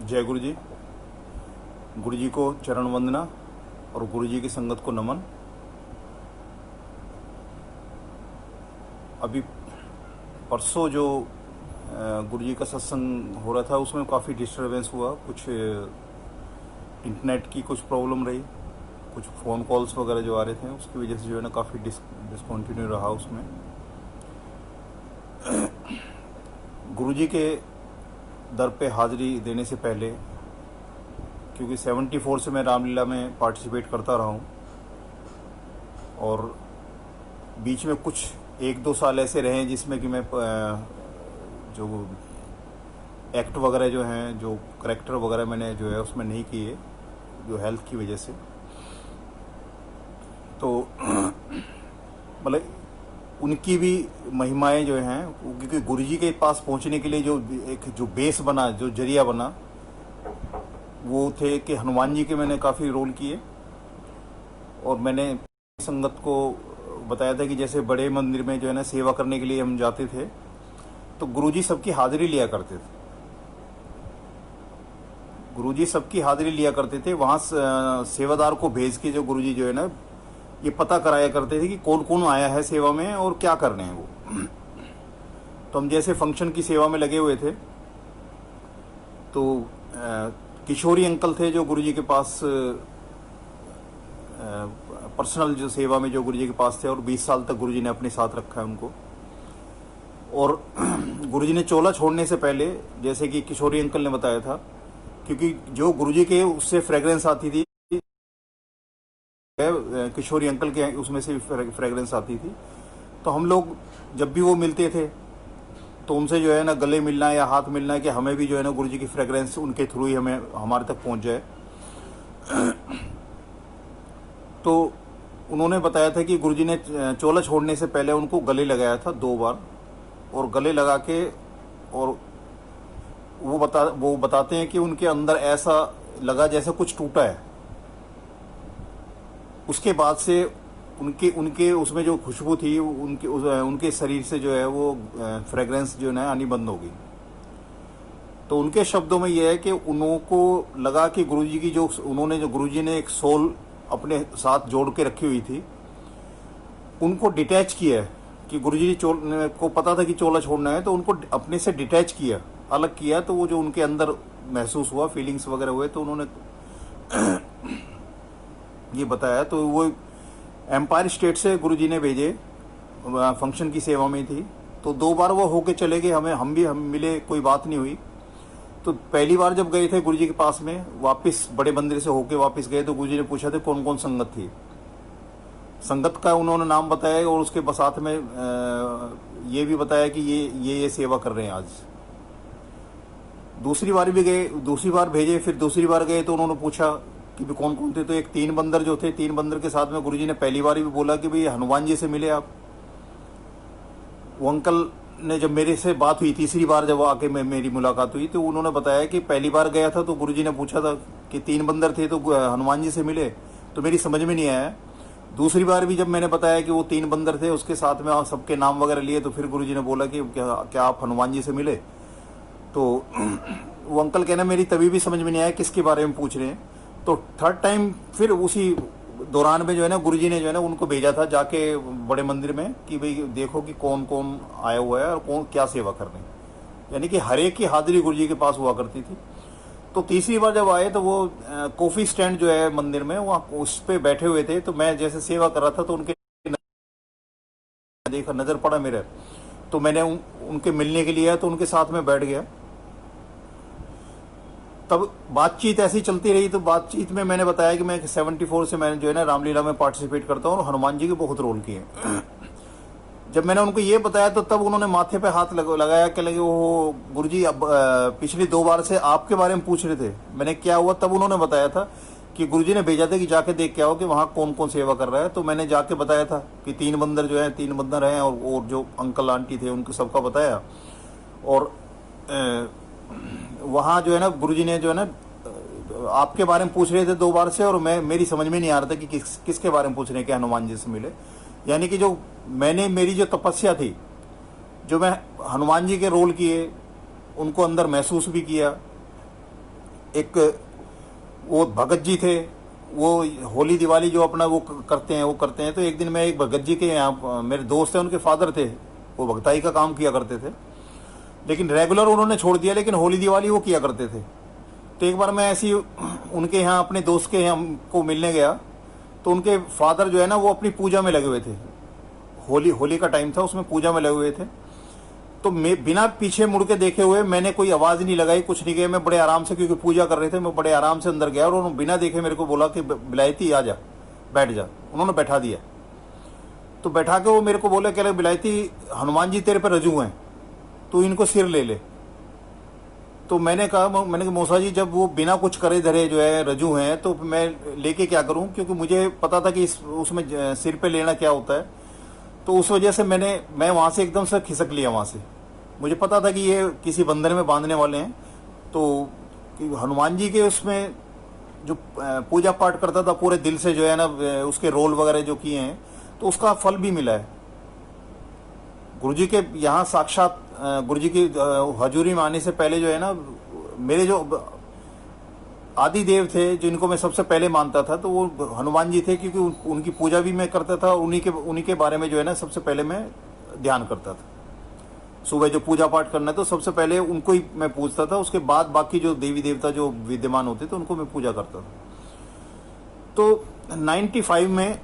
जय गुरु जी को चरण वंदना और गुरु जी की संगत को नमन। अभी परसों जो गुरु जी का सत्संग हो रहा था उसमें काफ़ी डिस्टरबेंस हुआ। कुछ इंटरनेट की कुछ प्रॉब्लम रही, कुछ फ़ोन कॉल्स वगैरह जो आ रहे थे उसकी वजह से जो है ना काफ़ी डिसकंटिन्यू रहा उसमें। गुरु जी के दर पे हाज़िरी देने से पहले, क्योंकि 74 से मैं रामलीला में पार्टिसिपेट करता रहा हूँ और बीच में कुछ 1-2 साल ऐसे रहे हैं जिसमें कि मैं जो एक्ट वगैरह जो हैं, जो करेक्टर वगैरह मैंने जो है उसमें नहीं किए, जो हेल्थ की वजह से। तो मतलब उनकी भी महिमाएं जो हैं, क्योंकि गुरु जी के पास पहुंचने के लिए जो बेस बना, जो जरिया बना, वो थे कि हनुमान जी के मैंने काफ़ी रोल किए। और मैंने संगत को बताया था कि जैसे बड़े मंदिर में जो है ना सेवा करने के लिए हम जाते थे तो गुरुजी सबकी हाजिरी लिया करते थे। गुरुजी सबकी हाजिरी लिया करते थे। वहाँ सेवादार को भेज के जो गुरुजी जो है ना ये पता कराया करते थे कि कौन कौन आया है सेवा में और क्या कर रहे हैं वो। तो हम जैसे फंक्शन की सेवा में लगे हुए थे तो किशोरी अंकल थे जो गुरुजी के पास पर्सनल जो सेवा में जो गुरुजी के पास थे, और 20 साल तक गुरुजी ने अपने साथ रखा है उनको। और गुरुजी ने चोला छोड़ने से पहले, जैसे कि किशोरी अंकल ने बताया था, क्योंकि जो गुरुजी के उससे फ्रेग्रेंस आती थी, किशोरी अंकल के उसमें से फ्रेग्रेंस आती थी, तो हम लोग जब भी वो मिलते थे तो उनसे जो है ना गले मिलना या हाथ मिलना है कि हमें भी जो है ना गुरुजी की फ्रेग्रेंस उनके थ्रू ही हमारे तक पहुंच जाए। तो उन्होंने बताया था कि गुरुजी ने चोला छोड़ने से पहले उनको गले लगाया था 2 बार, और गले लगा के, और वो बताते हैं कि उनके अंदर ऐसा लगा जैसे कुछ टूटा है। उसके बाद से उनके उसमें जो खुशबू थी उनके शरीर से जो है वो फ्रेग्रेंस जो है आनी बंद हो गई। तो उनके शब्दों में यह है कि उनको लगा कि गुरुजी की जो गुरुजी ने एक सोल अपने साथ जोड़ के रखी हुई थी, उनको डिटैच किया है। कि गुरुजी को पता था कि चोला छोड़ना है, तो उनको अपने से डिटैच किया, अलग किया। तो वो जो उनके अंदर महसूस हुआ, फीलिंग्स वगैरह हुए, तो उन्होंने ये बताया। तो वो एम्पायर स्टेट से गुरुजी ने भेजे, फंक्शन की सेवा में थी। तो 2 बार वो होके चले गए, हम मिले, कोई बात नहीं हुई। तो पहली बार जब गए थे गुरुजी के पास में, वापस बड़े मंदिर से होके वापस गए, तो गुरुजी ने पूछा था कौन कौन संगत थी। संगत का उन्होंने नाम बताया और उसके साथ में ये भी बताया कि ये सेवा कर रहे हैं आज। दूसरी बार भी गए, दूसरी बार भेजे, फिर दूसरी बार गए तो उन्होंने पूछा कि भी कौन कौन थे। तो एक 3 बंदर जो थे, 3 बंदर के साथ में गुरुजी ने पहली बार भी बोला कि भाई हनुमान जी से मिले आप। वो अंकल ने जब मेरे से बात हुई, तीसरी बार जब आके मेरी मुलाकात हुई, तो उन्होंने बताया कि पहली बार गया था तो गुरुजी ने पूछा था कि 3 बंदर थे तो हनुमान जी से मिले, तो मेरी समझ में नहीं आया। दूसरी बार भी जब मैंने बताया कि वो 3 बंदर थे, उसके साथ में सबके नाम वगैरह लिए, तो फिर गुरुजी ने बोला कि क्या आप हनुमान जी से मिले। तो वो अंकल कहना मेरी तभी भी समझ में नहीं आया किसके बारे में पूछ रहे हैं। तो 3rd टाइम फिर उसी दौरान में जो है ना गुरुजी ने जो है ना उनको भेजा था जाके बड़े मंदिर में कि भाई देखो कि कौन कौन आया हुआ है और कौन क्या सेवा कर रहे हैं। यानी कि हर एक की हाजिरी गुरुजी के पास हुआ करती थी। तो तीसरी बार जब आए तो वो कॉफी स्टैंड जो है मंदिर में, वहाँ उस पे बैठे हुए थे। तो मैं जैसे सेवा कर रहा था तो उनके देखा, नजर पड़ा मेरे, तो मैंने उनके मिलने के लिए आया, तो उनके साथ में बैठ गया। तब बातचीत ऐसी चलती रही। तो बातचीत में मैंने बताया कि मैं 74 से मैंने जो है ना रामलीला में पार्टिसिपेट करता हूँ और हनुमान जी के बहुत रोल किए। जब मैंने उनको ये बताया तो तब उन्होंने माथे पे हाथ लगाया कि लगे वो गुरुजी अब पिछली 2 बार से आपके बारे में पूछ रहे थे। मैंने क्या हुआ, तब उन्होंने बताया था कि गुरुजी ने भेजा था कि जाके देख के आओ कि वहाँ कौन कौन सेवा कर रहा है। तो मैंने जाके बताया था कि 3 बंदर जो है, 3 बंदर हैं, और जो अंकल आंटी थे उनको सबका बताया। और वहाँ जो है ना गुरुजी ने जो है ना आपके बारे में पूछ रहे थे 2 बार से, और मेरी समझ में नहीं आ रहा था कि किसके बारे में पूछ रहे हैं कि हनुमान जी से मिले। यानी कि जो मेरी जो तपस्या थी, जो मैं हनुमान जी के रोल किए, उनको अंदर महसूस भी किया, एक वो भगत जी थे, वो होली दिवाली जो अपना वो करते हैं वो करते हैं। तो एक दिन मैं एक भगत जी के यहाँ, मेरे दोस्त हैं, उनके फादर थे, वो भगताई का काम किया करते थे, लेकिन रेगुलर उन्होंने छोड़ दिया, लेकिन होली दिवाली वो किया करते थे। तो एक बार मैं ऐसी उनके यहाँ अपने दोस्त के यहाँ को मिलने गया, तो उनके फादर जो है ना वो अपनी पूजा में लगे हुए थे। होली का टाइम था, उसमें पूजा में लगे हुए थे। तो मैं बिना पीछे मुड़ के देखे हुए, मैंने कोई आवाज़ नहीं लगाई, कुछ नहीं किया, मैं बड़े आराम से, क्योंकि पूजा कर रहे थे, मैं बड़े आराम से अंदर गया और उन्होंने बिना देखे मेरे को बोला कि बिलायती आ जा, बैठ जा। उन्होंने बैठा दिया। तो बैठा के वो मेरे को बोले, कह रहे बिलायती हनुमान जी तेरे पर रजू हैं, तू इनको सिर ले ले। तो मैंने कहा मौसा जी, जब वो बिना कुछ करे धरे जो है रजू हैं, तो मैं लेके क्या करूं, क्योंकि मुझे पता था कि उसमें सिर पे लेना क्या होता है। तो उस वजह से मैं वहां से एकदम से खिसक लिया वहां से। मुझे पता था कि ये किसी बंधन में बांधने वाले हैं। तो हनुमान जी के उसमें जो पूजा पाठ करता था पूरे दिल से जो है ना, उसके रोल वगैरह जो किए हैं, तो उसका फल भी मिला है। गुरुजी के यहाँ साक्षात गुरुजी की हजूरी में आने से पहले जो है ना, मेरे जो आदि देव थे जिनको मैं सबसे पहले मानता था, तो वो हनुमान जी थे, क्योंकि उनकी पूजा भी मैं करता था। उन्हीं के बारे में जो है ना सबसे पहले मैं ध्यान करता था। सुबह जो पूजा पाठ करना है तो सबसे पहले उनको ही मैं पूजता था, उसके बाद बाकी जो देवी देवता जो विद्यमान होते थे उनको मैं पूजा करता था। तो 95 में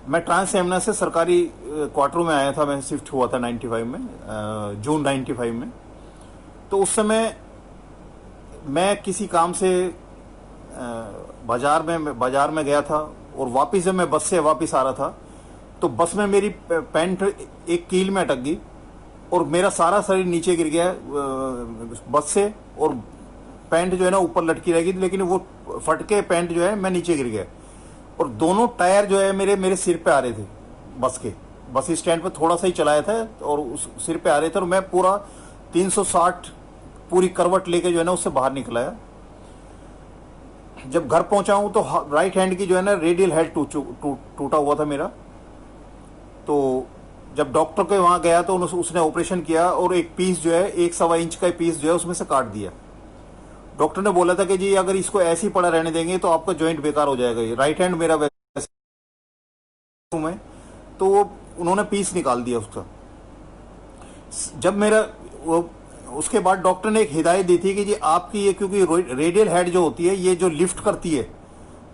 मैं ट्रांस यमुना से सरकारी क्वार्टरों में आया था, मैं शिफ्ट हुआ था 95 में, जून 95 में। तो उस समय मैं किसी काम से बाजार में गया था, और वापस जब मैं बस से वापस आ रहा था, तो बस में मेरी पैंट एक कील में अटक गई और मेरा सारा शरीर नीचे गिर गया बस से, और पैंट जो है ना ऊपर लटकी रहेगी, लेकिन वो फट के पैंट जो है मैं नीचे गिर गया, और दोनों टायर जो है मेरे सिर पे आ रहे थे। बस स्टैंड पे थोड़ा सा ही चलाया था और उस सिर पे आ रहे थे, और मैं पूरा 360 पूरी करवट लेके जो है ना उससे बाहर निकल आया। जब घर पहुंचा हूं तो राइट हैंड की जो है ना रेडियल हेड टूटा हुआ था मेरा। तो जब डॉक्टर के वहां गया तो उसने ऑपरेशन किया, और एक पीस जो है 1 सवा इंच का पीस जो है उसमें से काट दिया। डॉक्टर ने बोला था कि जी अगर इसको ऐसे ही पड़ा रहने देंगे तो आपका जॉइंट बेकार हो जाएगा। ये राइट हैंड मेरा में, तो वो उन्होंने पीस निकाल दिया उसका। जब मेरा वो उसके बाद डॉक्टर ने एक हिदायत दी थी कि जी आपकी ये, क्योंकि रेडियल हेड जो होती है ये जो लिफ्ट करती है,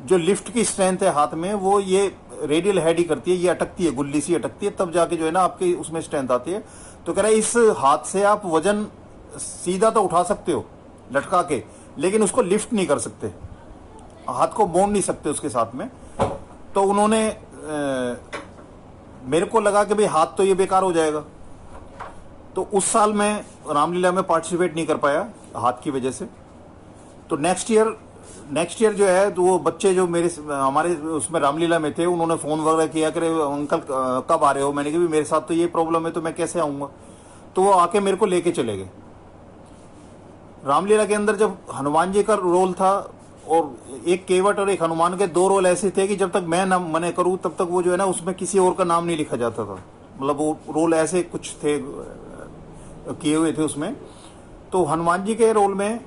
जो लिफ्ट की स्ट्रेंथ है हाथ में, वो ये रेडियल हेड ही करती है, ये अटकती है, गुल्ली सी अटकती है, तब जाके जो है ना आपकी उसमें स्ट्रेंथ आती है। तो कह रहा है इस हाथ से आप वजन सीधा तो उठा सकते हो लटका के, लेकिन उसको लिफ्ट नहीं कर सकते, हाथ को मोड़ नहीं सकते उसके साथ में। तो उन्होंने मेरे को लगा कि भाई हाथ तो ये बेकार हो जाएगा। तो उस साल मैं रामलीला में पार्टिसिपेट नहीं कर पाया हाथ की वजह से। तो नेक्स्ट ईयर जो है, तो वो बच्चे जो हमारे उसमें रामलीला में थे, उन्होंने फोन वगैरह किया कि अंकल कब आ रहे हो। मैंने कहा भी मेरे साथ तो ये प्रॉब्लम है, तो मैं कैसे आऊंगा। तो वो आके मेरे को लेके चले गए। रामलीला के अंदर जब हनुमान जी का रोल था, और एक केवट और एक हनुमान के 2 रोल ऐसे थे कि जब तक मैं ना मने करूं तब तक वो जो है ना उसमें किसी और का नाम नहीं लिखा जाता था। मतलब वो रोल ऐसे कुछ थे, किए हुए थे उसमें। तो हनुमान जी के रोल में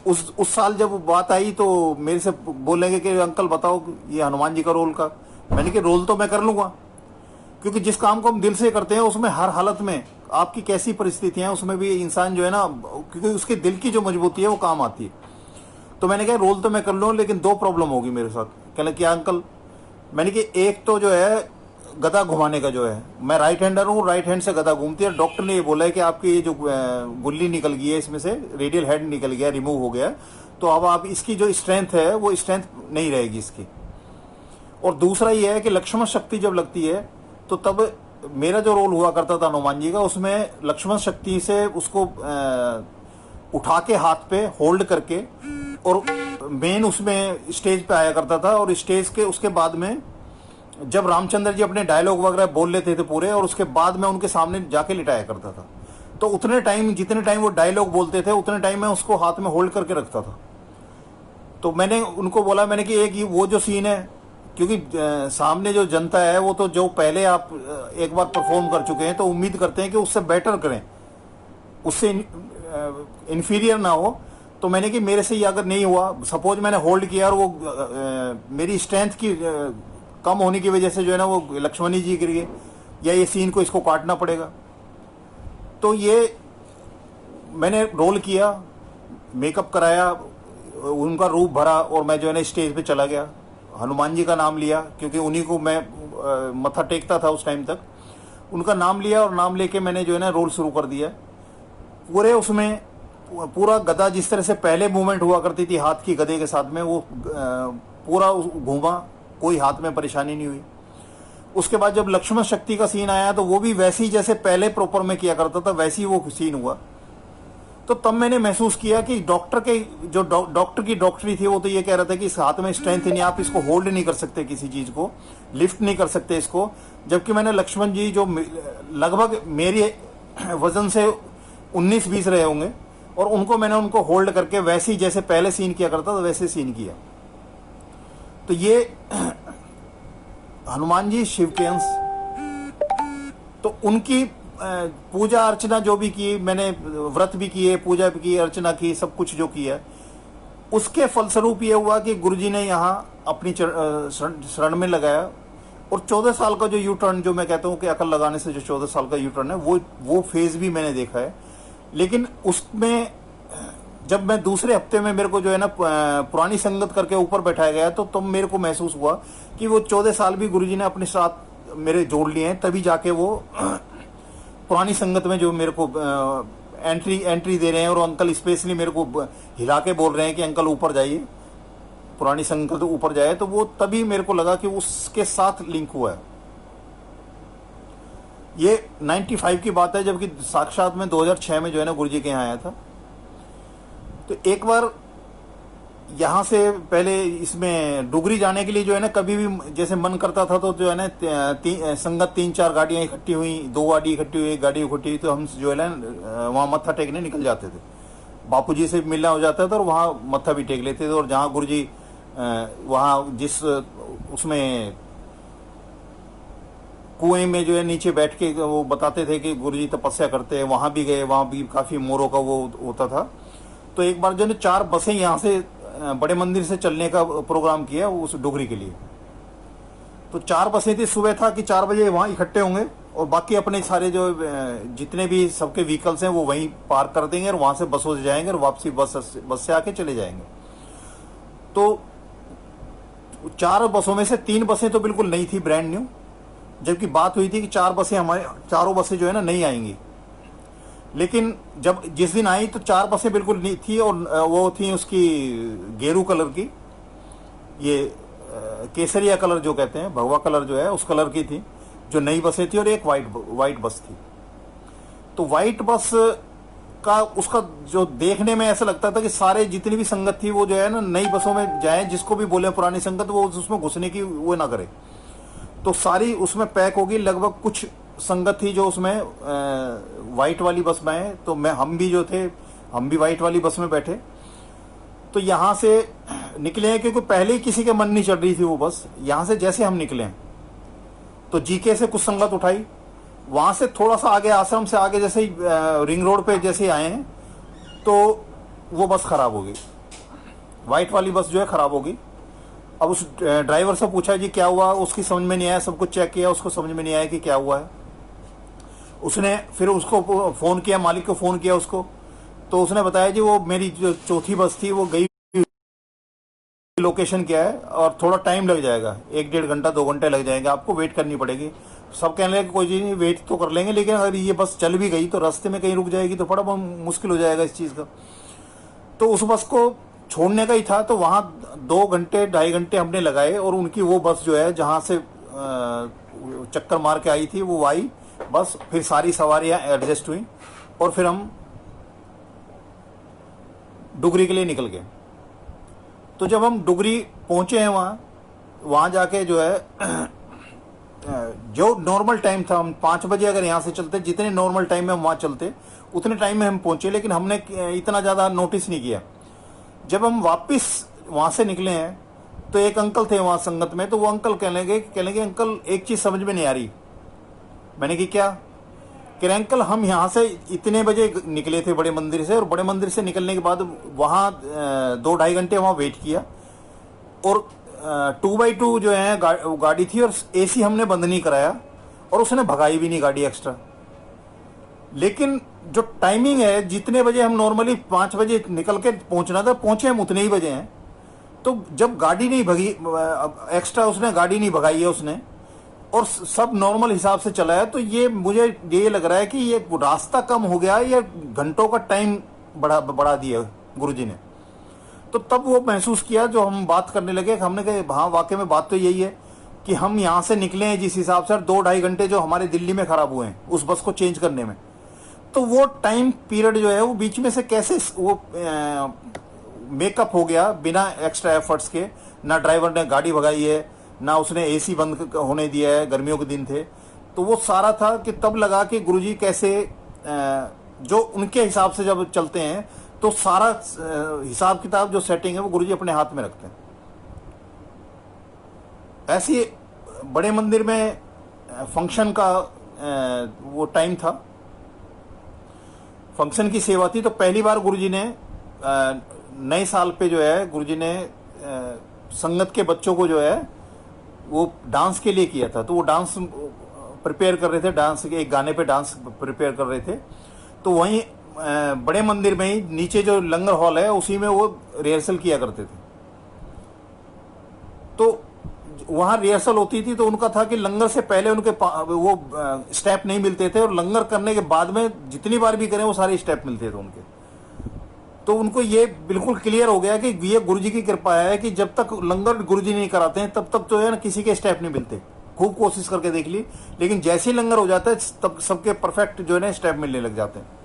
उस साल जब बात आई तो मेरे से बोलेंगे कि अंकल बताओ ये हनुमान जी का रोल का। मैंने कहा रोल तो मैं कर लूंगा, क्योंकि जिस काम को हम दिल से करते हैं उसमें हर हालत में आपकी कैसी परिस्थितियां हैं उसमें भी इंसान जो है ना, क्योंकि उसके दिल की जो मजबूती है वो काम आती है। तो मैंने कहा रोल तो मैं कर लूँ, लेकिन 2 प्रॉब्लम होगी मेरे साथ। कहने क्या अंकल। मैंने कहा एक तो जो है गदा घुमाने का जो है, मैं राइट हैंडर हूँ, राइट हैंड से गदा घूमती है। डॉक्टर ने ये बोला है कि आपकी ये जो गुल्ली निकल गई है, इसमें से रेडियल हेड निकल गया, रिमूव हो गया, तो अब आप इसकी जो स्ट्रेंथ है वो स्ट्रेंथ नहीं रहेगी इसकी। और दूसरा ये है कि लक्ष्मण शक्ति जब लगती है तो तब मेरा जो रोल हुआ करता था हनुमान जी का, उसमें लक्ष्मण शक्ति से उसको उठा के हाथ पे होल्ड करके, और मेन उसमें स्टेज पे आया करता था। और स्टेज के उसके बाद में जब रामचंद्र जी अपने डायलॉग वगैरह बोल लेते थे पूरे, और उसके बाद में उनके सामने जाके लिटाया करता था। तो उतने टाइम, जितने टाइम वो डायलॉग बोलते थे उतने टाइम मैं उसको हाथ में होल्ड करके रखता था। तो मैंने उनको बोला, मैंने कि एक वो जो सीन है, क्योंकि सामने जो जनता है वो तो जो पहले आप एक बार परफॉर्म कर चुके हैं, तो उम्मीद करते हैं कि उससे बेटर करें, उससे इन्फीरियर ना हो। तो मैंने कि मेरे से ये अगर नहीं हुआ, सपोज मैंने होल्ड किया और वो मेरी स्ट्रेंथ की कम होने की वजह से जो है ना वो लक्ष्मणी जी गिर गए, या ये सीन को इसको काटना पड़ेगा। तो ये मैंने रोल किया, मेकअप कराया, उनका रूप भरा और मैं जो है ना स्टेज पे चला गया। हनुमान जी का नाम लिया क्योंकि उन्हीं को मैं मत्था टेकता था उस टाइम तक। उनका नाम लिया और नाम लेके मैंने जो है ना रोल शुरू कर दिया। पूरे उसमें पूरा गदा जिस तरह से पहले मूवमेंट हुआ करती थी हाथ की गदे के साथ में, वो पूरा घूमा, कोई हाथ में परेशानी नहीं हुई। उसके बाद जब लक्ष्मण शक्ति का सीन आया तो वो भी वैसे ही जैसे पहले प्रॉपर में किया करता था वैसे ही वो सीन हुआ। तो तब मैंने महसूस किया कि डॉक्टर के जो डॉक्टर की डॉक्टरी थी वो तो ये कह रहा था कि इस हाथ में स्ट्रेंथ नहीं, आप इसको होल्ड नहीं कर सकते, किसी चीज को लिफ्ट नहीं कर सकते इसको। जबकि मैंने लक्ष्मण जी जो लगभग मेरी वजन से 19-20 रहे होंगे और उनको होल्ड करके वैसे ही जैसे पहले सीन किया करता था वैसे सीन किया। तो ये हनुमान जी शिव के अंश, तो उनकी पूजा अर्चना जो भी की मैंने, व्रत भी किए, पूजा भी की, अर्चना की, सब कुछ जो किया, उसके फलस्वरूप ये हुआ कि गुरुजी ने यहाँ अपनी शरण में लगाया। और 14 साल का जो यू टर्न जो मैं कहता हूँ कि अकल लगाने से जो 14 साल का यू टर्न है वो फेज भी मैंने देखा है। लेकिन उसमें जब मैं दूसरे हफ्ते में मेरे को जो है ना पुरानी संगत करके ऊपर बैठाया गया तो तब मेरे को महसूस हुआ कि वो 14 साल भी गुरुजी ने अपने साथ मेरे जोड़ लिए हैं, तभी जाके वो पुरानी संगत में जो मेरे को एंट्री दे रहे हैं। और अंकल स्पेशली मेरे को हिला के बोल रहे हैं कि अंकल ऊपर जाइए, पुरानी संगत ऊपर जाए, तो वो तभी मेरे को लगा कि उसके साथ लिंक हुआ है। ये 95 की बात है, जबकि साक्षात में 2006 में जो है ना गुरुजी के यहाँ आया था। तो एक बार यहाँ से पहले इसमें डुगरी जाने के लिए जो है ना कभी भी जैसे मन करता था तो जो है ना संगत 3-4 गाड़ियां इकट्ठी हुई, 2 गाड़ी इकट्ठी हुई, 1 गाड़ी इकट्ठी हुई, तो हम जो है ना वहाँ मत्था टेकने निकल जाते थे। बापूजी से मिलना हो जाता था और वहाँ मत्था भी टेक लेते थे। और जहाँ गुरुजी वहाँ जिस उसमें कुएं में जो है नीचे बैठ के वो बताते थे कि गुरुजी तपस्या करते हैं, वहाँ भी गए, वहाँ भी काफी मोरों का वो होता था। तो एक बार जो है 4 बसें यहाँ से बड़े मंदिर से चलने का प्रोग्राम किया उस डुगरी के लिए। तो 4 बसें थी, सुबह था कि 4 बजे वहां इकट्ठे होंगे और बाकी अपने सारे जो जितने भी सबके व्हीकल्स हैं वो वहीं पार्क कर देंगे और वहां से बसों से जाएंगे और वापसी बस से आके चले जाएंगे। तो 4 बसों में से 3 बसें तो बिल्कुल नई थी, ब्रांड न्यू, जबकि बात हुई थी कि 4 बसें हमारे चारों बसें जो है ना नहीं आएंगी। लेकिन जब जिस दिन आई तो 4 बसें बिल्कुल नहीं थी और वो थी उसकी गेरू कलर की, ये केसरिया कलर जो कहते हैं, भगवा कलर जो है उस कलर की थी जो नई बसें थी, और एक वाइट बस थी। तो वाइट बस का उसका जो देखने में ऐसा लगता था कि सारे जितनी भी संगत थी वो जो है ना नई बसों में जाए, जिसको भी बोले पुरानी संगत वो उसमें घुसने की वो ना करे। तो सारी उसमें पैक होगी। लगभग कुछ संगत थी जो उसमें वाइट वाली बस में है, तो हम भी जो थे हम भी वाइट वाली बस में बैठे। तो यहाँ से निकले हैं क्योंकि पहले ही किसी के मन नहीं चल रही थी वो बस। यहाँ से जैसे हम निकले तो जीके से कुछ संगत उठाई, वहां से थोड़ा सा आगे आश्रम से आगे जैसे ही रिंग रोड पे जैसे आए हैं तो वो बस खराब हो गई, वाइट वाली बस जो है खराब हो गई। अब उस ड्राइवर से पूछा जी क्या हुआ, उसकी समझ में नहीं आया, सब कुछ चेक किया, उसको समझ में नहीं आया कि क्या हुआ है। उसने फिर उसको फोन किया, मालिक को फोन किया उसको, तो उसने बताया जी वो मेरी जो चौथी बस थी वो गई, लोकेशन क्या है और थोड़ा टाइम लग जाएगा, 1-1.5 घंटा 2 घंटे लग जाएंगे, आपको वेट करनी पड़ेगी। सब कहने लगे कोई चीज नहीं, वेट तो कर लेंगे, लेकिन अगर ये बस चल भी गई तो रास्ते में कहीं रुक जाएगी तो बड़ा मुश्किल हो जाएगा इस चीज का। तो उस बस को छोड़ने का ही था, तो वहां 2 घंटे 2.5 घंटे हमने लगाए और उनकी वो बस जो है जहां से चक्कर मार के आई थी वो आई बस। फिर सारी सवारियां एडजस्ट हुई और फिर हम डुगरी के लिए निकल गए। तो जब हम डुगरी पहुंचे हैं वहां जाके जो है जो नॉर्मल टाइम था, हम 5 बजे अगर यहाँ से चलते, जितने नॉर्मल टाइम में हम वहां चलते उतने टाइम में हम पहुंचे, लेकिन हमने इतना ज्यादा नोटिस नहीं किया। जब हम वापस वहां से निकले हैं तो एक अंकल थे वहां संगत में, तो वो अंकल कहने लगे अंकल एक चीज समझ में नहीं आ रही। मैंने कि क्या? कि अंकल हम यहाँ से इतने बजे निकले थे बड़े मंदिर से, और बड़े मंदिर से निकलने के बाद वहाँ 2-2.5 घंटे वहाँ वेट किया, और 2x2 जो है गाड़ी थी, और एसी हमने बंद नहीं कराया, और उसने भगाई भी नहीं गाड़ी एक्स्ट्रा। लेकिन जो टाइमिंग है, जितने बजे हम नॉर्मली 5 बजे निकल के पहुंचना था, पहुंचे हम उतने ही बजे हैं। तो जब गाड़ी नहीं भगी एक्स्ट्रा, उसने गाड़ी नहीं भगाई है उसने, और सब नॉर्मल हिसाब से चला है, तो ये मुझे ये लग रहा है कि ये रास्ता कम हो गया या घंटों का टाइम बढ़ा दिया गुरुजी ने। तो तब वो महसूस किया, जो हम बात करने लगे, हमने कहा हाँ वाकई में बात तो यही है कि हम यहाँ से निकले हैं जिस हिसाब से 2-2.5 घंटे जो हमारे दिल्ली में खराब हुए हैं उस बस को चेंज करने में, तो वो टाइम पीरियड जो है वो बीच में से कैसे वो मेकअप हो गया बिना एक्स्ट्रा एफर्ट्स के। ना ड्राइवर ने गाड़ी भगाई है, ना उसने एसी बंद होने दिया है, गर्मियों के दिन थे। तो वो सारा था कि तब लगा कि गुरुजी कैसे जो उनके हिसाब से जब चलते हैं तो सारा हिसाब किताब जो सेटिंग है वो गुरुजी अपने हाथ में रखते हैं। ऐसी बड़े मंदिर में फंक्शन का वो टाइम था, फंक्शन की सेवा थी। तो पहली बार गुरुजी ने नए साल पे जो है गुरुजी ने संगत के बच्चों को जो है वो डांस के लिए किया था। तो वो डांस प्रिपेयर कर रहे थे, डांस के एक गाने पे डांस प्रिपेयर कर रहे थे। तो वहीं बड़े मंदिर में ही नीचे जो लंगर हॉल है उसी में वो रिहर्सल किया करते थे। तो वहां रिहर्सल होती थी, तो उनका था कि लंगर से पहले उनके वो स्टेप नहीं मिलते थे, और लंगर करने के बाद में जितनी बार भी करें वो सारे स्टेप मिलते थे उनके। तो उनको ये बिल्कुल क्लियर हो गया कि ये गुरुजी की कृपा है कि जब तक लंगर गुरुजी नहीं कराते हैं तब तक जो है ना किसी के स्टेप नहीं मिलते। खूब कोशिश करके देख ली, लेकिन जैसे ही लंगर हो जाता है तब सबके परफेक्ट जो है ना स्टेप मिलने लग जाते हैं।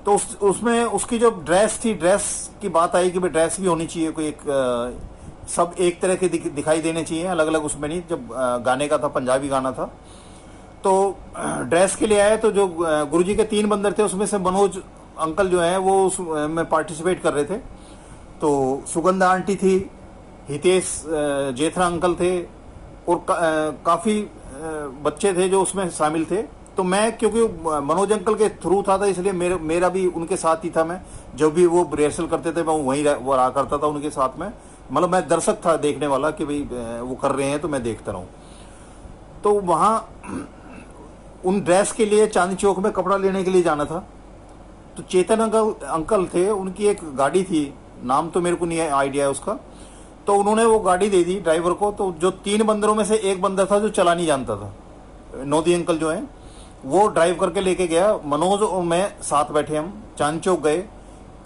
तो उसमें उसकी जो ड्रेस थी, ड्रेस की बात आई कि भाई ड्रेस भी होनी चाहिए, कोई एक सब एक तरह के दिखाई देने चाहिए, अलग अलग उसमें नहीं। जब गाने का था, पंजाबी गाना था, तो ड्रेस के लिए आए। तो जो गुरुजी के 3 बंदर थे उसमें से मनोज अंकल जो हैं वो उसमें पार्टिसिपेट कर रहे थे। तो सुगंधा आंटी थी, हितेश जेथरा अंकल थे, और काफ़ी बच्चे थे जो उसमें शामिल थे। तो मैं क्योंकि मनोज अंकल के थ्रू था इसलिए मेरा भी उनके साथ ही था। मैं जब भी वो रिहर्सल करते थे मैं वहीं रहा करता था उनके साथ में, मतलब मैं दर्शक था देखने वाला कि भाई वो कर रहे हैं तो मैं देखता रहूं। तो वहाँ उन ड्रेस के लिए चांदनी चौक में कपड़ा लेने के लिए जाना था। तो चेतन अंकल थे, उनकी एक गाड़ी थी, नाम तो मेरे को नहीं आइडिया है उसका। तो उन्होंने वो गाड़ी दे दी ड्राइवर को। तो जो 3 बंदरों में से एक बंदर था जो चला नहीं जानता था, नोदी अंकल जो है, वो ड्राइव करके लेके गया। मनोज और मैं साथ बैठे, हम चांदनी चौक गए,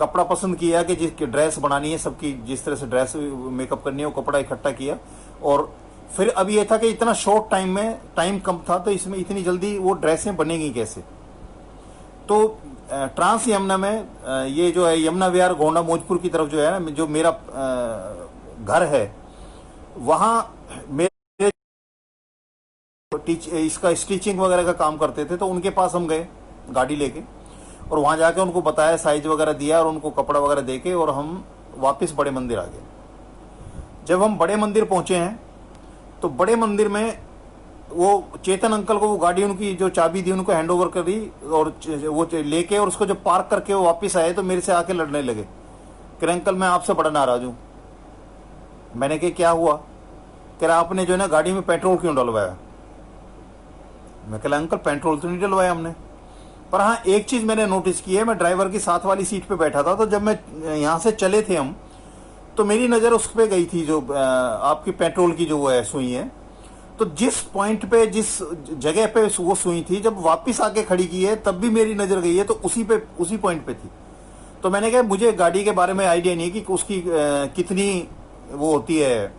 कपड़ा पसंद किया कि जिसकी ड्रेस बनानी है सबकी, जिस तरह से ड्रेस मेकअप करनी है वो कपड़ा इकट्ठा किया। और फिर अब ये था कि इतना शॉर्ट टाइम में, टाइम कम था, तो इसमें इतनी जल्दी वो ड्रेसें बनेगी कैसे। तो ट्रांस यमुना में ये जो है यमुना विहार गोंडा मौजपुर की तरफ जो है ना, जो मेरा घर है, वहाँ मेरे इसका स्टिचिंग वगैरह का काम करते थे। तो उनके पास हम गए गाड़ी लेके, और वहाँ जाके उनको बताया, साइज वगैरह दिया, और उनको कपड़ा वगैरह देके, और हम वापस बड़े मंदिर आ गए। जब हम बड़े मंदिर पहुंचे हैं तो बड़े मंदिर में वो चेतन अंकल को वो गाड़ी उनकी जो चाबी दी उनको हैंड ओवर करी, और वो लेके और उसको जब पार्क करके वो वापस आए तो मेरे से आके लड़ने लगे कि अंकल मैं आपसे बड़ा नाराज हूँ। मैंने कहा क्या हुआ? कह रहा आपने जो है ना गाड़ी में पेट्रोल क्यों डलवाया? मैं कहा अंकल पेट्रोल तो नहीं डलवाया हमने। पर हाँ एक चीज मैंने नोटिस की है, मैं ड्राइवर की साथ वाली सीट पे बैठा था, तो जब मैं यहाँ से चले थे हम, तो मेरी नज़र उस पर गई थी जो आपकी पेट्रोल की जो वो है सुई है। तो जिस पॉइंट पे, जिस जगह पे वो सुई थी, जब वापस आके खड़ी की है तब भी मेरी नज़र गई है, तो उसी पॉइंट पे थी। तो मैंने कहा मुझे गाड़ी के बारे में आइडिया नहीं है कि उसकी कितनी वो होती है,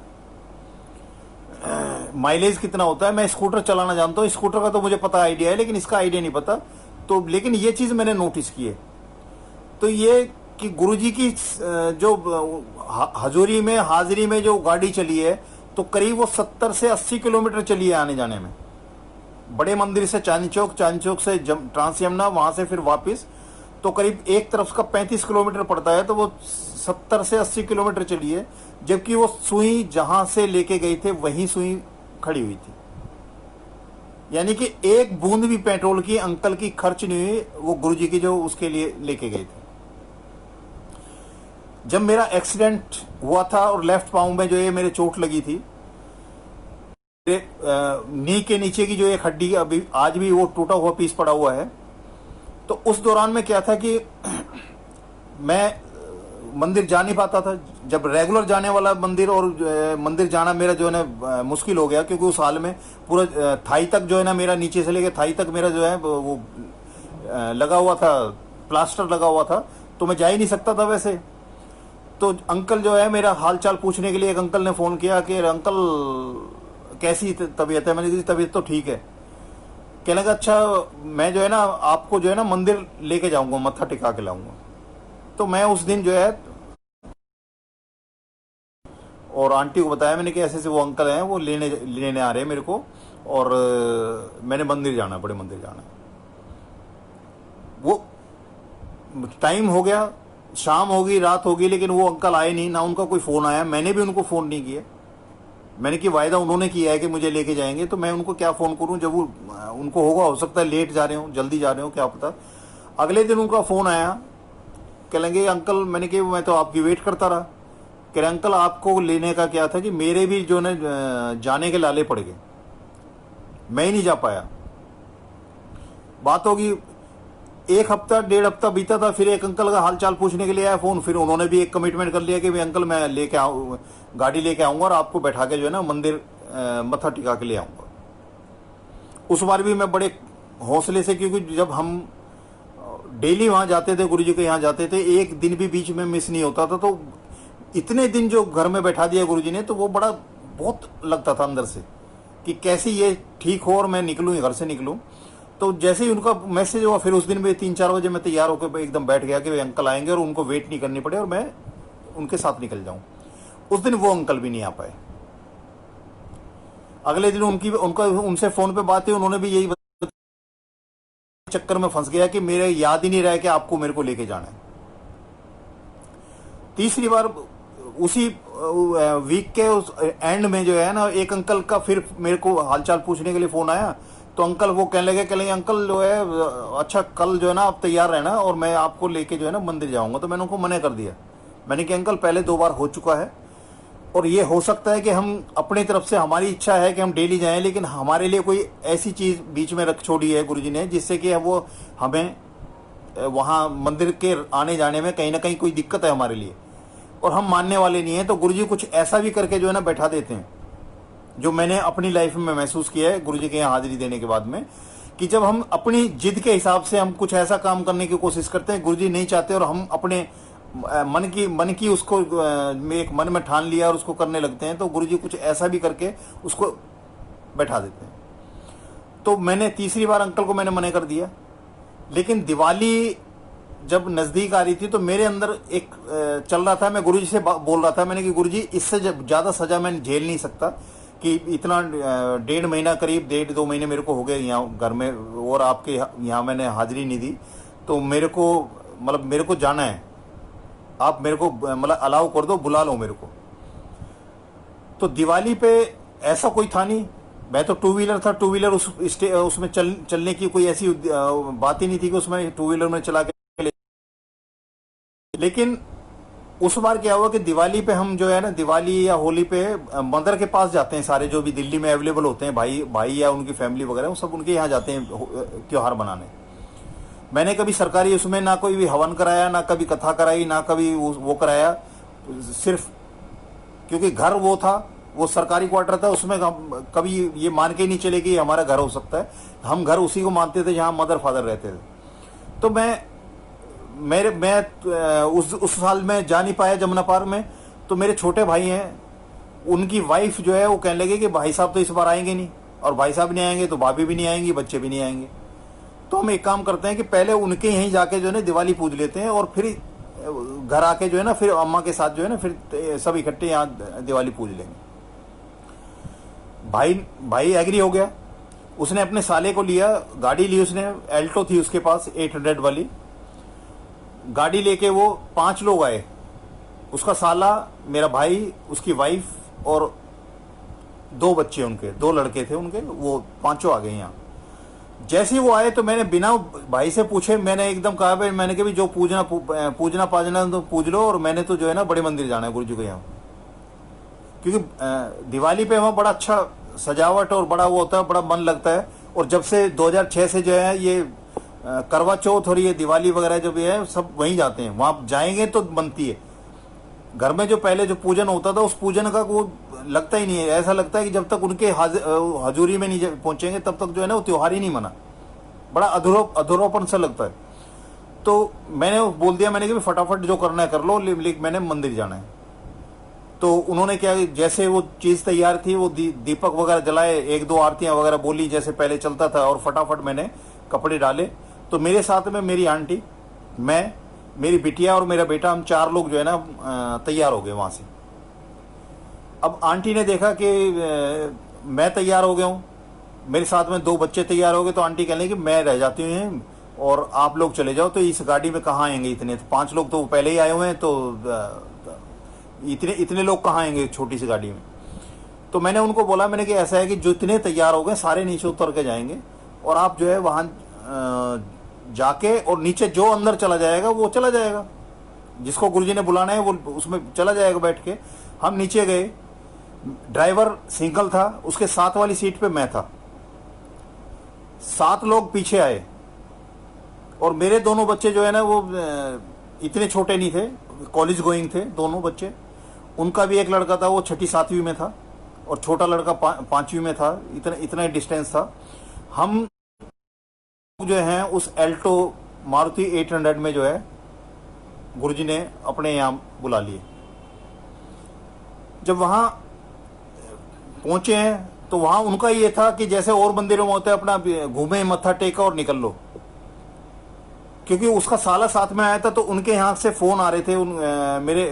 माइलेज कितना होता है। मैं स्कूटर चलाना जानता हूँ, स्कूटर का तो मुझे पता आइडिया है, लेकिन इसका आइडिया नहीं पता। तो लेकिन ये चीज़ मैंने नोटिस की है। तो ये कि गुरुजी की जो हजूरी में, हाजिरी में जो गाड़ी चली है, तो करीब वो 70 से 80 किलोमीटर चली है आने जाने में, बड़े मंदिर से चांदनी चौक से ट्रांस यमुना, वहां से फिर वापस, तो करीब एक तरफ का 35 किलोमीटर पड़ता है। तो वो 70 से 80 किलोमीटर चली है, जबकि वो सुई जहां से लेके गई थे वहीं सुई खड़ी हुई थी। यानी कि एक बूंद भी पेट्रोल की अंकल की खर्च नहीं हुई, वो गुरुजी की जो उसके लिए लेके गए थे। जब मेरा एक्सीडेंट हुआ था और लेफ्ट पाँव में जो है मेरे चोट लगी थी, नी के नीचे की जो एक हड्डी अभी आज भी वो टूटा हुआ पीस पड़ा हुआ है। तो उस दौरान में क्या था कि मैं मंदिर जा नहीं पाता था। जब रेगुलर जाने वाला मंदिर और मंदिर जाना मेरा जो है ना मुश्किल हो गया, क्योंकि उस हाल में पूरा थाई तक जो है ना मेरा, नीचे से लेकर थाई तक मेरा जो है वो लगा हुआ था, प्लास्टर लगा हुआ था, तो मैं जा ही नहीं सकता था वैसे। तो अंकल जो है मेरा हाल चाल पूछने के लिए, एक अंकल ने फ़ोन किया कि अंकल कैसी तबीयत है। मैंने कहा तबीयत तो ठीक है। कहने लगा अच्छा मैं जो है ना आपको जो है ना मंदिर लेके जाऊंगा, मत्था टिका के लाऊंगा। तो मैं उस दिन जो है और आंटी को बताया मैंने कि ऐसे ऐसे वो अंकल हैं, वो लेने आ रहे हैं मेरे को, और मैंने मंदिर जाना, बड़े मंदिर जाना। वो टाइम हो गया, शाम हो गई, रात हो गई, लेकिन वो अंकल आए नहीं, ना उनका कोई फ़ोन आया। मैंने भी उनको फ़ोन नहीं किया। मैंने कि वायदा उन्होंने किया है कि मुझे लेके जाएंगे, तो मैं उनको क्या फ़ोन करूं जब वो उनको होगा, हो सकता है लेट जा रहे हो, जल्दी जा रहे हो, क्या पता। अगले दिन उनका फ़ोन आया, कह लेंगे अंकल, मैंने कि मैं तो आपकी वेट करता रहा। कह रहे अंकल आपको लेने का क्या था कि मेरे भी जो है जाने के लाले पड़ गए, मैं ही नहीं जा पाया। बात होगी, एक हफ्ता डेढ़ हफ्ता बीता था, फिर एक अंकल का हाल चाल पूछने के लिए आया फ़ोन। फिर उन्होंने भी एक कमिटमेंट कर लिया कि भाई अंकल मैं लेके आऊँ, गाड़ी लेके आऊँगा और आपको बैठा के जो है ना मंदिर मत्था टिका के ले आऊँगा। उस बार भी मैं बड़े हौसले से, क्योंकि जब हम डेली वहाँ जाते थे, गुरुजी के यहाँ जाते थे, एक दिन भी बीच में मिस नहीं होता था। तो इतने दिन जो घर में बैठा दिया गुरुजी ने, तो वो बड़ा बहुत लगता था अंदर से कि कैसे ये ठीक हो और मैं निकलूँ, घर से निकलूँ। तो जैसे ही उनका मैसेज हुआ, फिर उस दिन भी 3-4 बजे मैं तैयार होकर एकदम बैठ गया कि वे अंकल आएंगे और उनको वेट नहीं करनी पड़े और मैं उनके साथ निकल जाऊं। उस दिन वो अंकल भी नहीं आ पाए। अगले दिन उनसे फोन पे बात हुई, उन्होंने भी यही चक्कर में फंस गया कि मेरे याद ही नहीं रहा कि आपको मेरे को लेके जाना है। तीसरी बार उसी वीक के उस एंड में जो है ना, एक अंकल का फिर मेरे को हालचाल पूछने के लिए फोन आया। तो अंकल वो कहने लगे अंकल जो है अच्छा कल जो है ना आप तैयार रहना और मैं आपको लेके जो है ना मंदिर जाऊंगा। तो मैंने उनको मना कर दिया। मैंने कहा अंकल पहले 2 बार हो चुका है और ये हो सकता है कि हम अपनी तरफ से, हमारी इच्छा है कि हम डेली जाएं, लेकिन हमारे लिए कोई ऐसी चीज़ बीच में रख छोड़ी है गुरुजी ने, जिससे कि वो हमें वहाँ मंदिर के आने जाने में कहीं ना कहीं कोई दिक्कत है हमारे लिए, और हम मानने वाले नहीं हैं। तो गुरुजी कुछ ऐसा भी करके जो है ना बैठा देते हैं, जो मैंने अपनी लाइफ में महसूस किया है गुरुजी के यहाँ हाजिरी देने के बाद में, कि जब हम अपनी जिद के हिसाब से हम कुछ ऐसा काम करने की कोशिश करते हैं, गुरुजी नहीं चाहते, और हम अपने मन की उसको एक मन में ठान लिया और उसको करने लगते हैं, तो गुरुजी कुछ ऐसा भी करके उसको बैठा देते हैं। तो मैंने तीसरी बार अंकल को मैंने मना कर दिया। लेकिन दिवाली जब नज़दीक आ रही थी तो मेरे अंदर एक चल रहा था, मैं गुरुजी से बोल रहा था, मैंने कि गुरुजी इससे ज़्यादा सज़ा मैं झेल नहीं सकता कि इतना 1.5 महीना करीब 1.5-2 महीने मेरे को हो गए यहाँ घर में, और आपके यहाँ मैंने हाजिरी नहीं दी, तो मेरे को जाना है, आप मेरे को अलाउ कर दो, बुला लो मेरे को। तो दिवाली पे ऐसा कोई था नहीं, मैं तो 2 व्हीलर था, 2 व्हीलर उसमें चलने की कोई ऐसी बात ही नहीं थी कि उसमें 2 व्हीलर में चला के। लेकिन उस बार क्या हुआ कि दिवाली पे हम जो है ना, दिवाली या होली पे मदर के पास जाते हैं सारे, जो भी दिल्ली में अवेलेबल होते हैं भाई या उनकी फैमिली वगैरह, वो सब उनके यहाँ जाते हैं त्योहार मनाने। मैंने कभी सरकारी उसमें ना कोई भी हवन कराया, ना कभी कथा कराई, ना कभी वो कराया, सिर्फ क्योंकि घर वो था, वो सरकारी क्वार्टर था, उसमें हम कभी ये मान के नहीं चले कि हमारा घर हो सकता है। हम घर उसी को मानते थे जहाँ मदर फादर रहते थे। तो मैं उस साल में जा नहीं पाया जमुना पार में। तो मेरे छोटे भाई हैं, उनकी वाइफ जो है वो कहने लगे कि भाई साहब तो इस बार आएंगे नहीं, और भाई साहब नहीं आएंगे तो भाभी भी नहीं आएंगी, बच्चे भी नहीं आएंगे। तो हम एक काम करते हैं कि पहले उनके यहीं जाके जो है ना दिवाली पूज लेते हैं, और फिर घर आके जो है ना फिर अम्मा के साथ जो है ना फिर सब इकट्ठे यहाँ दिवाली पूज लेंगे। भाई एग्री हो गया। उसने अपने साले को लिया, गाड़ी ली उसने, एल्टो थी उसके पास 800 वाली गाड़ी लेके, वो 5 लोग आए, उसका साला, मेरा भाई, उसकी वाइफ और 2 बच्चे उनके, 2 लड़के थे उनके, वो 5 आ गए यहाँ। जैसे ही वो आए तो मैंने बिना भाई से पूछे मैंने एकदम कहा भाई, मैंने कहा भी जो पूजना पाजना तो पूज लो, और मैंने तो जो है ना बड़े मंदिर जाना है गुरु जी के यहाँ। क्योंकि दिवाली पे वहाँ बड़ा अच्छा सजावट और बड़ा वो होता है, बड़ा मन लगता है। और जब से 2006 से जो है ये करवा चौथ और ये दिवाली वगैरह जो भी है सब वहीं जाते हैं, वहाँ जाएंगे तो बनती है। घर में जो पहले जो पूजन होता था उस पूजन का वो लगता ही नहीं है, ऐसा लगता है कि जब तक उनके हजूरी में नहीं पहुंचेंगे तब तक जो है ना वो त्योहार ही नहीं मना, बड़ा अधूरापन सा लगता है। तो मैंने बोल दिया, मैंने कि फटाफट जो करना है कर लो, लेकिन मैंने मंदिर जाना है। तो उन्होंने क्या, जैसे वो चीज तैयार थी, वो दीपक वगैरह जलाए, एक दो आरतियां वगैरह बोली जैसे पहले चलता था, और फटाफट मैंने कपड़े डाले। तो मेरे साथ में मेरी आंटी, मैं, मेरी बिटिया और मेरा बेटा, हम 4 लोग जो है ना तैयार हो गए वहां से। अब आंटी ने देखा कि मैं तैयार हो गया हूँ, मेरे साथ में 2 बच्चे तैयार हो गए, तो आंटी कहने कि मैं रह जाती हूँ और आप लोग चले जाओ। तो इस गाड़ी में कहाँ आएंगे इतने, तो 5 लोग तो पहले ही आए हुए हैं, तो इतने इतने लोग कहाँ आएंगे छोटी सी गाड़ी में। तो मैंने उनको बोला, मैंने कि ऐसा है कि जो इतने तैयार हो गए सारे नीचे उतर के जाएंगे, और आप जो है वहां जाके, और नीचे जो अंदर चला जाएगा वो चला जाएगा, जिसको गुरुजी ने बुलाना है वो उसमें चला जाएगा बैठ के। हम नीचे गए, ड्राइवर सिंगल था, उसके साथ वाली सीट पे मैं था, 7 लोग पीछे आए। और मेरे दोनों बच्चे जो है ना वो इतने छोटे नहीं थे, कॉलेज गोइंग थे दोनों बच्चे। उनका भी एक लड़का था वो 6ठी 7वीं में था, और छोटा लड़का 5वीं में था, इतना इतना डिस्टेंस था। हम जो हैं उस एल्टो मारुति 800 में जो है गुरुजी ने अपने यहाँ बुला लिए। जब वहां पहुंचे हैं तो वहां उनका ये था कि जैसे और मंदिरों में होता है, अपना घूमे, मत्था टेका और निकल लो। क्योंकि उसका साला साथ में आया था, तो उनके यहाँ से फोन आ रहे थे, मेरे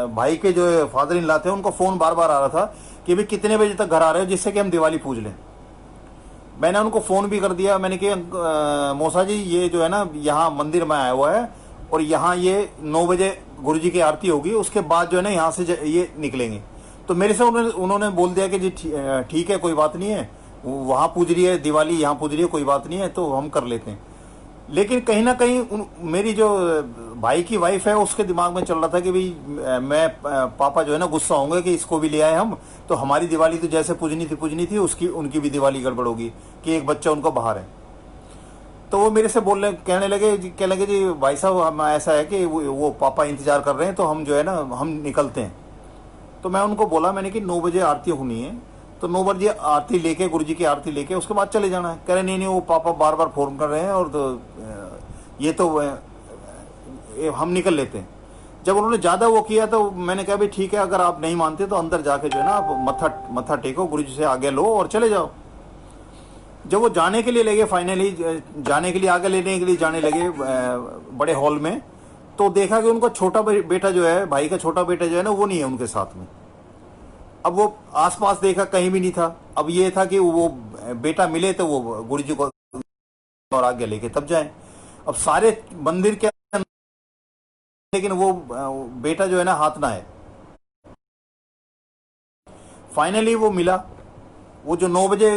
भाई के जो फादर इन लॉ थे उनका फोन बार बार आ रहा था कि भाई कितने बजे तक घर आ रहे हो, जिससे कि हम दिवाली पूज लें। मैंने उनको फोन भी कर दिया, मैंने कहा मौसा जी ये जो है ना यहाँ मंदिर में आया हुआ है, और यहाँ ये 9 बजे गुरुजी की आरती होगी, उसके बाद जो है ना यहाँ से ये निकलेंगे। तो मेरे से उन्होंने बोल दिया कि जी ठीक है, कोई बात नहीं है, वहाँ पूज रही है दिवाली, यहाँ पूज रही है, कोई बात नहीं है, तो हम कर लेते हैं। लेकिन कहीं ना कहीं मेरी जो भाई की वाइफ है उसके दिमाग में चल रहा था कि भाई मैं पापा जो है ना गुस्सा होंगे कि इसको भी ले आए हम, तो हमारी दिवाली तो जैसे पूजनी थी उसकी उनकी भी दिवाली गड़बड़ होगी कि एक बच्चा उनका बाहर है। तो वो मेरे से कहने लगे जी भाई साहब हम ऐसा है कि वो पापा इंतजार कर रहे हैं, तो हम जो है ना हम निकलते हैं। तो मैं उनको बोला, मैंने कि 9 बजे आरती होनी है, तो 9 बजे आरती लेके, गुरुजी की आरती लेके उसके बाद चले जाना है। कह रहे नहीं वो पापा बार बार फोन कर रहे हैं, और तो ये तो हम निकल लेते हैं। जब उन्होंने ज्यादा वो किया तो मैंने कहा भाई ठीक है, अगर आप नहीं मानते तो अंदर जाके जो है ना आप मत्था टेको, गुरुजी से आगे लो और चले जाओ। जब वो जाने के लिए लगे, फाइनली जाने के लिए, आगे लेने के लिए जाने लगे बड़े हॉल में, तो देखा कि उनका छोटा बेटा जो है, भाई का छोटा बेटा जो है ना वो नहीं है उनके साथ में। अब वो आसपास देखा, कहीं भी नहीं था। अब ये था कि वो बेटा मिले तो वो गुरुजी को और आगे लेके तब जाए। अब सारे मंदिर के, लेकिन वो बेटा जो है ना हाथ ना है। फाइनली वो मिला, वो जो 9 बजे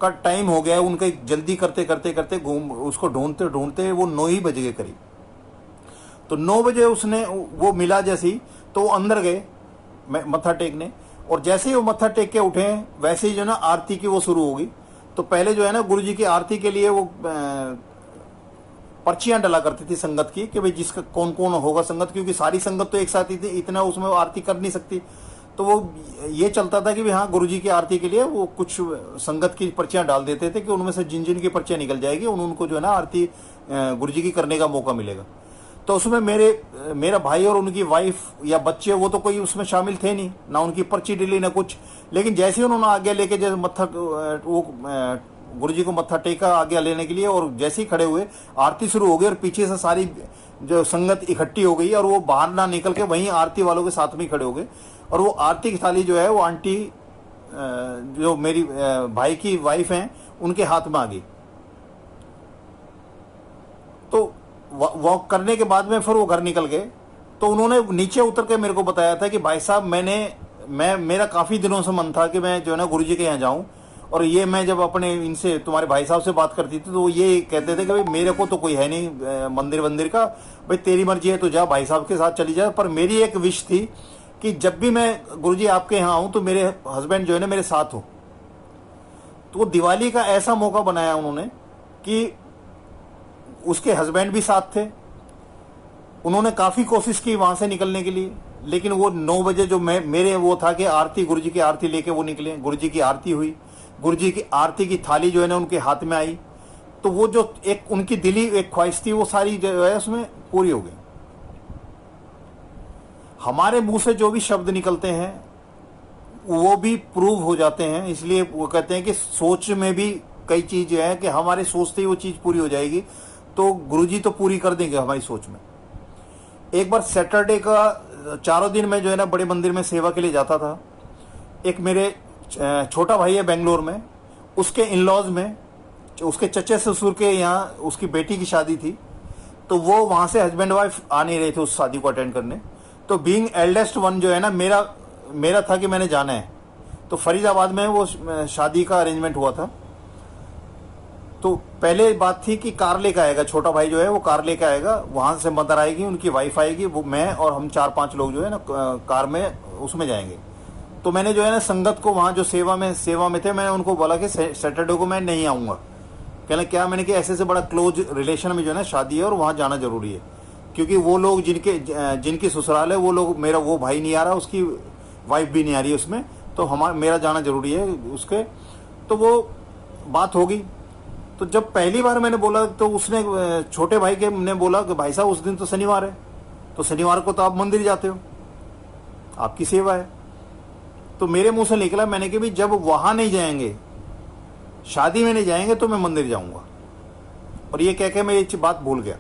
का टाइम हो गया, उनका जल्दी करते करते करते घूम उसको ढूंढते ढूंढते वो 9 ही बज गए करीब। तो 9 बजे उसने वो मिला जैसे ही, तो वो अंदर गए मत्था टेकने, और जैसे ही वो मत्था टेक के उठे वैसे ही जो ना आरती की वो शुरू होगी। तो पहले जो है ना गुरुजी की आरती के लिए वो पर्चियां डला करती थी संगत की कि भाई जिसका कौन कौन होगा संगत, क्योंकि सारी संगत तो एक साथ ही थी, इतना उसमें आरती कर नहीं सकती। तो वो ये चलता था कि भाई हाँ गुरुजी की आरती के लिए वो कुछ संगत की पर्चियां डाल देते थे कि उनमें से जिन जिन की पर्चियां निकल जाएगी उनको जो है ना आरती गुरुजी की करने का मौका मिलेगा। तो उसमें मेरा भाई और उनकी वाइफ या बच्चे वो तो कोई उसमें शामिल थे नहीं, ना उनकी पर्ची डली ना कुछ। लेकिन जैसे ही उन्होंने आगे लेके जैसे मत्था वो गुरुजी को मत्था टेका आगे लेने के लिए, और जैसे ही खड़े हुए आरती शुरू हो गई, और पीछे से सारी जो संगत इकट्ठी हो गई, और वो बाहर ना निकल के वहीं आरती वालों के साथ में खड़े हो गए। और वो आरती की थाली जो है वो आंटी जो मेरी भाई की वाइफ हैं उनके हाथ में आ गई। तो वॉक करने के बाद में फिर वो घर निकल गए। तो उन्होंने नीचे उतर के मेरे को बताया था कि भाई साहब मेरा काफी दिनों से मन था कि मैं जो है ना गुरुजी के यहाँ जाऊं, और ये मैं जब अपने इनसे तुम्हारे भाई साहब से बात करती थी तो ये कहते थे कि भाई मेरे को तो कोई है नहीं मंदिर वंदिर का, भाई तेरी मर्जी है तो जा भाई साहब के साथ चली जा। पर मेरी एक विश थी कि जब भी मैं गुरुजी आपके यहाँ आऊँ तो मेरे हस्बैंड जो है ना मेरे साथ हो। तो दिवाली का ऐसा मौका बनाया उन्होंने कि उसके हस्बैंड भी साथ थे। उन्होंने काफ़ी कोशिश की वहाँ से निकलने के लिए, लेकिन वो 9 बजे जो मेरे वो था कि आरती, गुरुजी की आरती लेके वो निकले। गुरुजी की आरती हुई, गुरुजी की आरती की थाली जो है ना उनके हाथ में आई, तो वो जो एक उनकी दिली एक ख्वाहिश थी वो सारी जो है उसमें पूरी हो गई। हमारे मुंह से जो भी शब्द निकलते हैं वो भी प्रूव हो जाते हैं, इसलिए वो कहते हैं कि सोच में भी कई चीज है कि हमारे सोचते ही वो चीज पूरी हो जाएगी, तो गुरुजी तो पूरी कर देंगे हमारी सोच में। एक बार सैटरडे का 4 दिन में जो है ना बड़े मंदिर में सेवा के लिए जाता था। एक मेरे छोटा भाई है बेंगलोर में, उसके इन लॉज में उसके चचे ससुर के यहाँ उसकी बेटी की शादी थी, तो वो वहाँ से हस्बैंड वाइफ आ नहीं रहे थे उस शादी को अटेंड करने। तो बीइंग एल्डेस्ट वन जो है ना मेरा था कि मैंने जाना है। तो फरीदाबाद में वो शादी का अरेंजमेंट हुआ था। तो पहले बात थी कि कार लेकर आएगा, छोटा भाई जो है वो कार लेकर आएगा, वहां से मदर आएगी, उनकी वाइफ आएगी, वो मैं और हम 4-5 लोग जो है ना कार में उसमें जाएंगे। तो मैंने जो है ना संगत को वहाँ जो सेवा में थे, मैंने उनको बोला कि सैटरडे को मैं नहीं आऊँगा। कहना क्या, मैंने कि ऐसे से बड़ा क्लोज रिलेशन में जो है ना शादी है और वहाँ जाना जरूरी है, क्योंकि वो लोग जिनकी ससुराल है वो लोग, मेरा वो भाई नहीं आ रहा, उसकी वाइफ भी नहीं आ रही है उसमें, तो मेरा जाना जरूरी है उसके। तो वो बात होगी। तो जब पहली बार मैंने बोला तो उसने छोटे भाई के ने बोला कि भाई साहब उस दिन तो शनिवार है, तो शनिवार को तो आप मंदिर जाते हो, आपकी सेवा है। तो मेरे मुंह से निकला मैंने कि भाई जब वहां नहीं जाएंगे, शादी में नहीं जाएंगे, तो मैं मंदिर जाऊंगा। और ये कह के मैं ये बात भूल गया।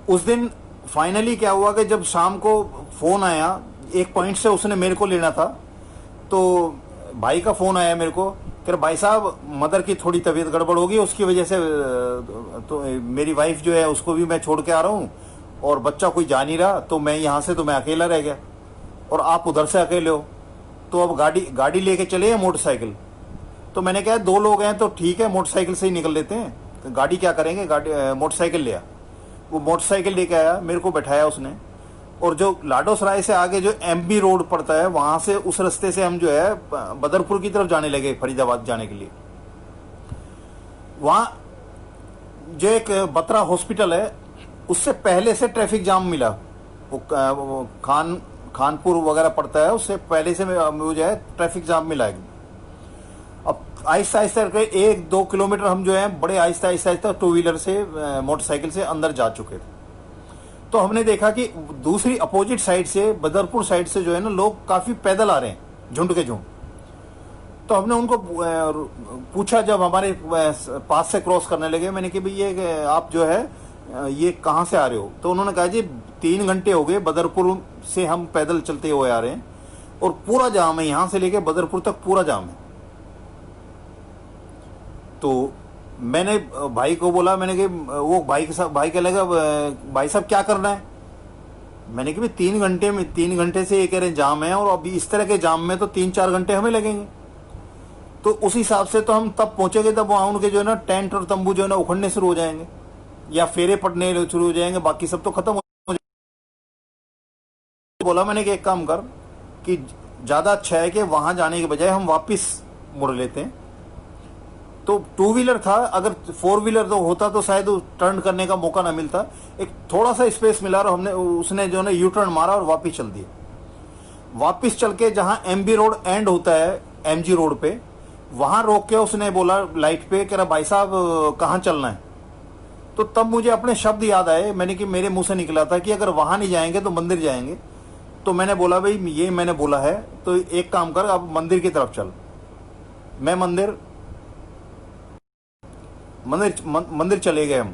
उस दिन फाइनली क्या हुआ कि जब शाम को फोन आया, एक पॉइंट से उसने मेरे को लेना था, तो भाई का फोन आया मेरे को कि भाई साहब मदर की थोड़ी तबीयत गड़बड़ होगी, उसकी वजह से तो मेरी वाइफ जो है उसको भी मैं छोड़ के आ रहा हूँ और बच्चा कोई जा नहीं रहा, तो मैं यहाँ से तो मैं अकेला रह गया और आप उधर से अकेले हो, तो अब गाड़ी लेके चले या मोटरसाइकिल। तो मैंने कहा 2 लोग हैं तो ठीक है, मोटरसाइकिल से ही निकल लेते हैं, तो गाड़ी क्या करेंगे, मोटरसाइकिल लिया। वो मोटरसाइकिल लेके आया, मेरे को बैठाया उसने, और जो लाडोसराय से आगे जो एमबी रोड पड़ता है वहां से उस रास्ते से हम जो है बदरपुर की तरफ जाने लगे, फरीदाबाद जाने के लिए। वहां जो एक बत्रा हॉस्पिटल है उससे पहले से ट्रैफिक जाम मिला, वो खानपुर वगैरह पड़ता है, उससे पहले से जो है ट्रैफिक जाम मिला। अब आहिस्ता आहिस्ता करके 1-2 किलोमीटर हम जो है बड़े आहिस्ता आहिस्ता 2 व्हीलर से मोटरसाइकिल से अंदर जा चुके थे। तो हमने देखा कि दूसरी अपोजिट साइड से, बदरपुर साइड से जो है ना लोग काफी पैदल आ रहे हैं, झुंड के झुंड। तो हमने उनको पूछा, जब हमारे पास से क्रॉस करने लगे, मैंने कि भाई ये आप जो है ये कहाँ से आ रहे हो? तो उन्होंने कहा जी 3 घंटे हो गए बदरपुर से हम पैदल चलते हुए आ रहे हैं और पूरा जाम है, यहां से लेके बदरपुर तक पूरा जाम है। तो मैंने भाई को बोला, मैंने कि वो भाई कहने लगा भाई साहब क्या करना है? मैंने कि भाई 3 घंटे से ये कह रहे जाम है, और अभी इस तरह के जाम में तो 3-4 घंटे हमें लगेंगे। तो उस हिसाब से तो हम तब पहुंचेंगे तब वहां उनके जो है ना टेंट और तंबू जो है ना उखड़ने शुरू हो जाएंगे या फेरे पड़ने शुरू हो जाएंगे, बाकी सब तो खत्म हो जाएंगे। बोला मैंने कि एक काम कर कि ज्यादा अच्छा है कि वहां जाने के बजाय हम वापिस मुड़ लेते हैं। तो 2 व्हीलर था, अगर 4 व्हीलर तो होता तो शायद टर्न करने का मौका ना मिलता। एक थोड़ा सा स्पेस मिला और उसने जो है यू टर्न मारा और वापिस चल दिया। वापिस चल के जहां एमबी रोड एंड होता है एमजी रोड पे, वहां रोक के उसने बोला लाइट पे, कह रहा भाई साहब कहाँ चलना है? तो तब मुझे अपने शब्द याद आए, मैंने कि मेरे मुंह से निकला था कि अगर वहां नहीं जाएंगे तो मंदिर जाएंगे। तो मैंने बोला भाई ये मैंने बोला है तो एक काम कर, अब मंदिर की तरफ चल। मैं मंदिर चले गए हम।